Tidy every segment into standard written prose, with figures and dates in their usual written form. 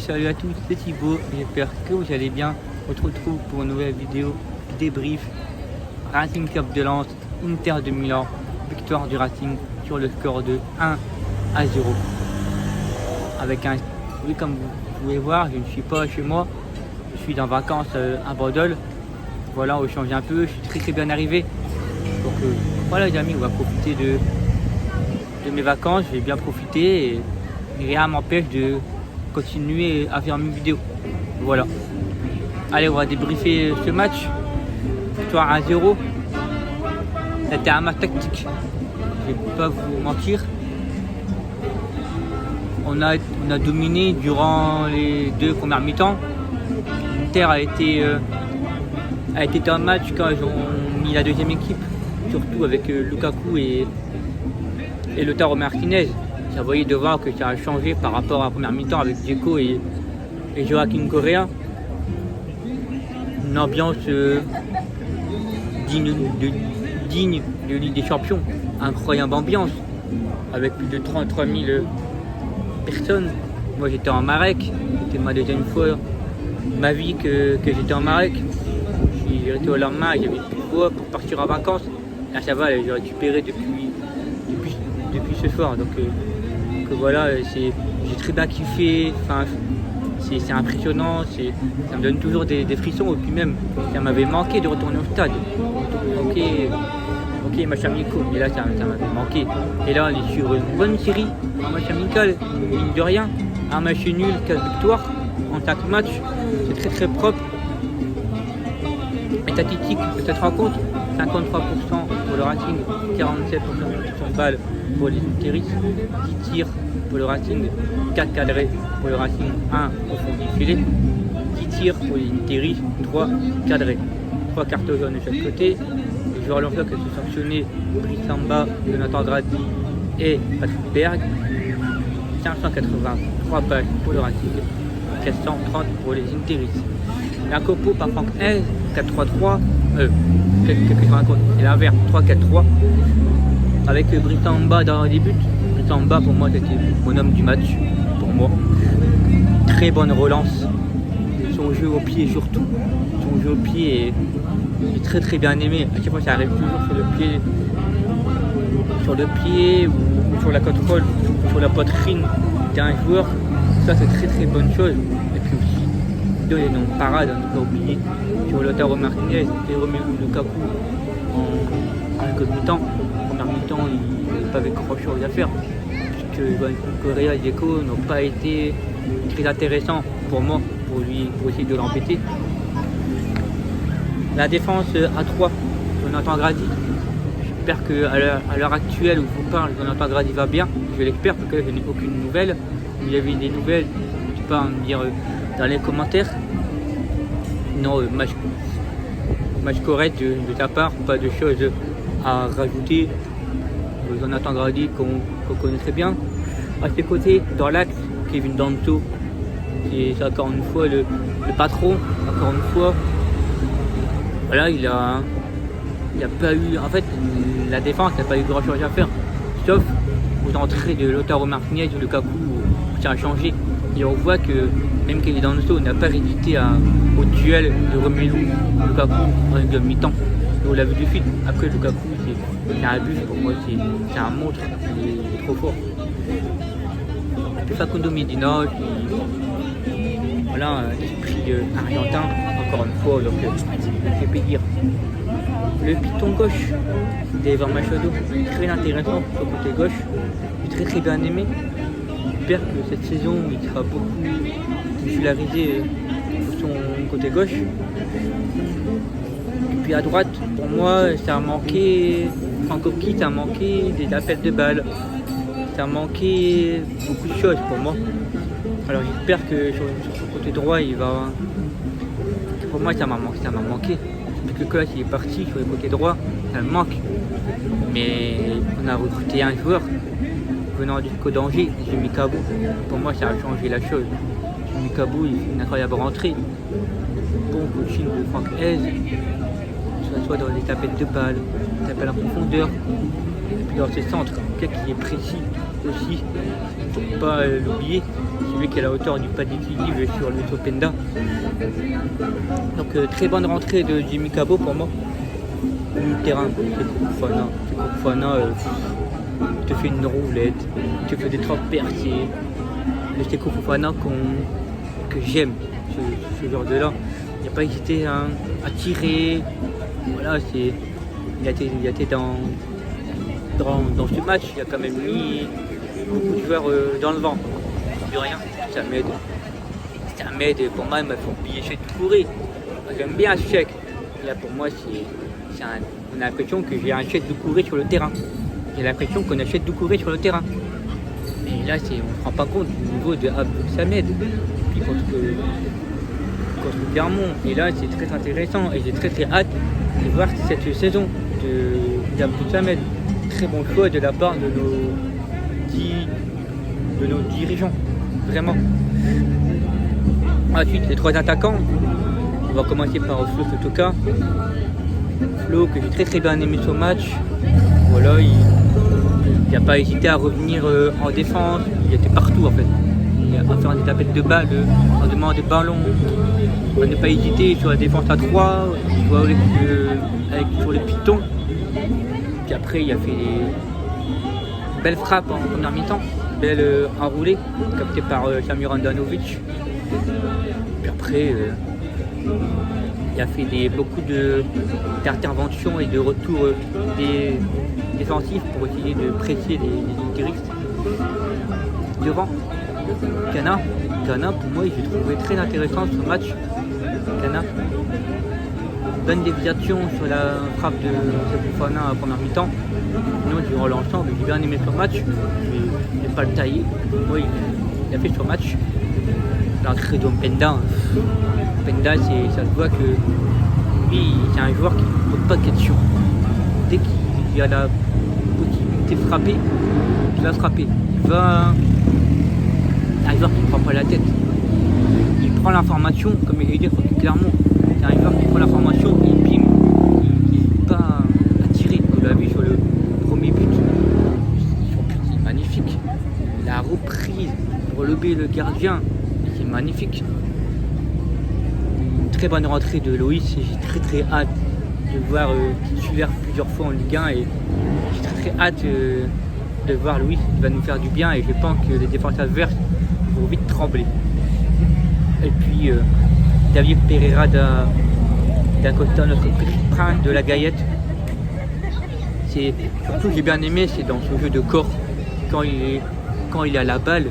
salut à tous, c'est Thibaut, j'espère que vous allez bien. On se retrouve pour une nouvelle vidéo débrief. Racing Club de Lens, Inter de Milan, victoire du Racing sur le score de 1-0. Avec un... Oui, comme vous pouvez voir, je ne suis pas chez moi, je suis en vacances à Bordeaux. Voilà, on change un peu, je suis très bien arrivé. Donc voilà les amis, on va profiter de mes vacances, je vais bien profiter et rien m'empêche de continuer à faire mes vidéos. Voilà. Allez, on va débriefer ce match. Victoire 1-0. C'était un match tactique. Je ne vais pas vous mentir. On a dominé durant les deux premières mi-temps. Inter a été dans le match quand ils ont mis la deuxième équipe, surtout avec Lukaku et Lautaro Martinez. Ça voyait de voir que ça a changé par rapport à la première mi-temps avec Dzeko et Joaquin Correa. Une ambiance digne de Ligue des Champions. Incroyable ambiance, avec plus de 33 000 personnes. Moi j'étais en Marek, c'était ma deuxième fois de ma vie que j'étais en Marek. Je suis resté au lendemain, j'avais plus de voix pour partir en vacances. Là ça va, j'ai récupéré depuis ce soir. Donc voilà, j'ai très bien kiffé. Enfin, c'est impressionnant, ça me donne toujours des frissons. Et puis même, ça m'avait manqué de retourner au stade. Ok, match amical, mais là ça m'avait manqué. Et là on est sur une bonne série, un match amical, mine de rien. Un match nul, 4 victoires en 5 matchs. C'est très propre. Et statistique de cette rencontre, 53% pour le Racing, 47% de balles pour les Interis, 10 tirs pour le Racing, 4 cadrés pour le Racing, 1 au fond du filet, 10 tirs pour les Interis, 3 cadrés, 3 cartons jaunes de chaque côté. Les joueurs lensois qui sont sanctionnés, Brissamba, Jonathan Grady et Patrick Berg, 583 pages pour le Racing, 430 pour les Interis. La Copo par Franck Hez, 4-3-3, quelques racontes, et l'inverse, 3-4-3, avec Brissamba dans les buts. Brissamba pour moi c'était mon homme du match, pour moi. Très bonne relance, son jeu au pied surtout, son jeu au pied est très bien aimé. À chaque fois ça arrive toujours sur le pied ou sur la contrôle, sur la poitrine d'un joueur. Ça c'est très bonne chose. Et puis aussi les noms parades, on ne peut pas oublier sur Lautaro Martinez et Romelu Lukaku en seconde mi-temps. En première mi-temps, il n'y a pas avec grand chose à faire, puisque Correa et Dzeko n'ont pas été très intéressants pour moi, pour essayer de l'embêter. La défense à 3, Jonathan Grady. J'espère qu'à l'heure actuelle où je vous parle, Jonathan Grady va bien. Je l'espère parce que je n'ai aucune nouvelle. Si vous avez des nouvelles, n'hésitez pas à me dire dans les commentaires. Non, match correct de ta part, pas de choses à rajouter. Jonathan Grady qu'on connaît très bien. À ses côtés, dans l'axe, Kevin Danso, c'est encore une fois le patron, encore une fois. Voilà, il a pas eu, en fait, la défense n'a pas eu grand chose à faire, sauf aux entrées de Lautaro Martinez ou Lukaku, où ça a changé. Et on voit que même Kevin Danso n'a pas résisté au duel de Romelu Lukaku en deuxième mi-temps. On l'a vu de suite. Après Lukaku, c'est un bus pour moi, c'est un monstre, il est trop fort. Et puis Facundo Medina, voilà, esprit argentin, encore une fois, donc je peux dire. Le piton gauche d'Ever Machado, très intéressant sur le côté gauche, très bien aimé. J'espère que cette saison il sera beaucoup titularisé sur son côté gauche. Et puis à droite, pour moi, ça a manqué, Frankowski, ça a manqué des appels de balles, ça a manqué beaucoup de choses pour moi. Alors j'espère que sur son côté droit, il va. Pour moi, ça m'a manqué. Depuis que là, il est parti sur le côté droit, ça me manque. Mais on a recruté un joueur venant du Côte d'Angers, Jimmy Cabot. Pour moi, ça a changé la chose. Jimmy Cabot, il fait une incroyable rentrée. Bon coaching de Franck Hez, soit dans les tapettes de balles, des appels en profondeur, et puis dans ses centres, quelqu'un qui est précis, aussi, il ne faut pas l'oublier, c'est lui qui est à la hauteur du pas décisif sur le Openda. Donc très bonne rentrée de Jimmy Cabot pour moi. Milieu de terrain, Fofana, il te fait une roulette, il te fait des trois percées. Le Seko Fofana que j'aime, ce genre de là. Il n'a pas hésité à tirer. Voilà, il a été dans ce match, il a quand même mis beaucoup de joueurs dans le vent. De rien, ça m'aide. Pour moi, il m'a fait oublier Cheikh Doucouré. J'aime bien ce Cheikh. Là, pour moi, on a l'impression que j'ai un Cheikh Doucouré sur le terrain. J'ai l'impression qu'on a Cheikh Doucouré sur le terrain. Et là, on ne se rend pas compte du niveau de Abdou Samed. Puis contre Clermont. Et là, c'est très intéressant. Et j'ai très hâte de voir cette saison d'Abdou Samed. Très bon choix de la part de nos dirigeants. Vraiment. Ensuite, les trois attaquants. On va commencer par Flo Sotoka. Flo, que j'ai très bien aimé ce match. Voilà, il n'a pas hésité à revenir en défense. Il était partout en fait. Il a fait des tapettes de balles, en demandant des ballons. Il n'a pas hésité sur la défense à 3, sur les pitons. Puis après, il a fait des belles frappes en première mi-temps, belles enroulées, captées par Samir Handanovic. Puis après, il a fait beaucoup d'interventions et de retours défensifs pour essayer de presser les terroristes. Devant, Cana, pour moi, j'ai trouvé très intéressant ce match. Cana, bonne déviation sur la frappe de Fofana à première mi-temps. Sinon, durant l'ensemble, j'ai bien aimé ce match. Je n'ai pas le taillé. Moi, il a fait ce match. L'entrée d'Openda, ça se voit que lui, c'est un joueur qui ne pose pas de questions. Dès qu'il y a la possibilité de frapper, il va frapper. Un joueur qui ne prend pas la tête. Il prend l'information, comme il dit clairement. C'est un joueur qui prend l'information et bim, il n'est pas à tirer. On l'a vu sur le premier but. C'est magnifique. La reprise pour lever le gardien, c'est magnifique. Une très bonne rentrée de Loïs et j'ai très hâte de voir titulaire plusieurs fois en Ligue 1 et j'ai très hâte de voir Loïs qui va nous faire du bien et je pense que les défenses adverses vont vite trembler. Et puis David Pereira d'Acosta, notre petit prince de la Gaillette. Surtout j'ai bien aimé, c'est dans ce jeu de corps quand il a la balle.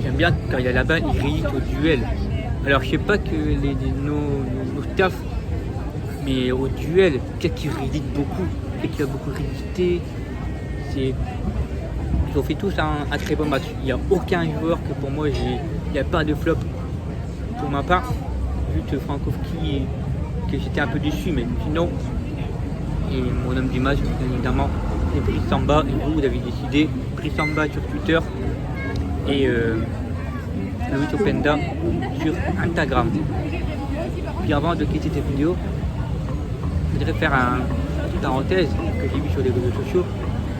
J'aime bien quand il a la balle, il résiste au duel. Alors je sais pas que nos staffs, mais au duel, peut-être qu'il résiste beaucoup, peut-être qu'il a beaucoup résisté. Ils ont fait tous un très bon match. Il n'y a aucun joueur que pour moi, il n'y a pas de flop pour ma part. Juste Frankowski, que j'étais un peu déçu, mais sinon, et mon homme du match, bien évidemment, c'est Brice Samba. Et vous avez décidé, Brice Samba sur Twitter et Loïs Openda sur Instagram. Puis avant de quitter cette vidéo, je voudrais faire une parenthèse que j'ai vue sur les réseaux sociaux.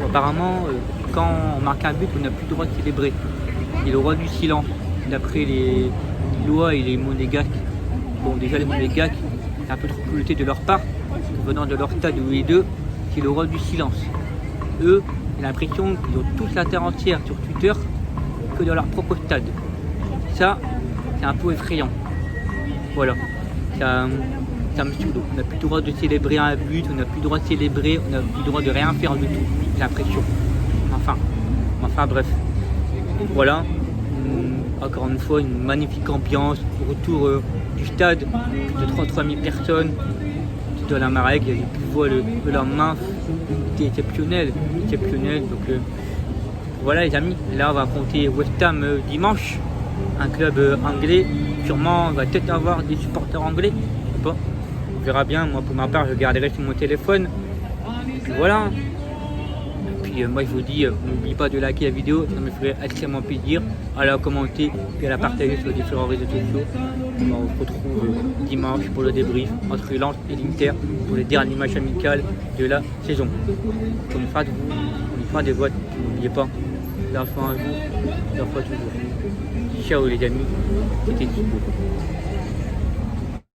Apparemment, quand on marque un but, on n'a plus le droit de célébrer. C'est le roi du silence, d'après les lois et les monégasques. Bon, déjà les monégasques, c'est un peu trop cruauté de leur part, venant de leur stade où les deux, c'est le roi du silence. Eux, j'ai l'impression qu'ils ont tous la terre entière sur Twitter que dans leur propre stade. Ça, c'est un peu effrayant. Voilà. Ça me saoule. On n'a plus le droit de célébrer un but, on n'a plus le droit de célébrer, on n'a plus le droit de rien faire du tout. J'ai l'impression. Enfin bref. Voilà. Encore une fois, une magnifique ambiance. Retour du stade de 33 000 personnes. De la Marek, il y a pu voir le lendemain. C'était exceptionnel. Donc voilà les amis. Là on va affronter West Ham dimanche. Un club anglais. Sûrement on va peut-être avoir des supporters anglais. Je sais pas. On verra bien. Moi pour ma part je garderai sur mon téléphone. Et puis voilà. Et puis moi je vous dis, n'oubliez pas de liker la vidéo, ça me ferait extrêmement plaisir. À la commenter, puis à la partager sur les différents réseaux sociaux. On se retrouve dimanche pour le débrief entre Lens et l'Inter pour les derniers matchs amicaux de la saison. On y fera des votes, n'oubliez pas. leur fois un jour, leur fois toujours. Ciao les amis, c'était Thibaut.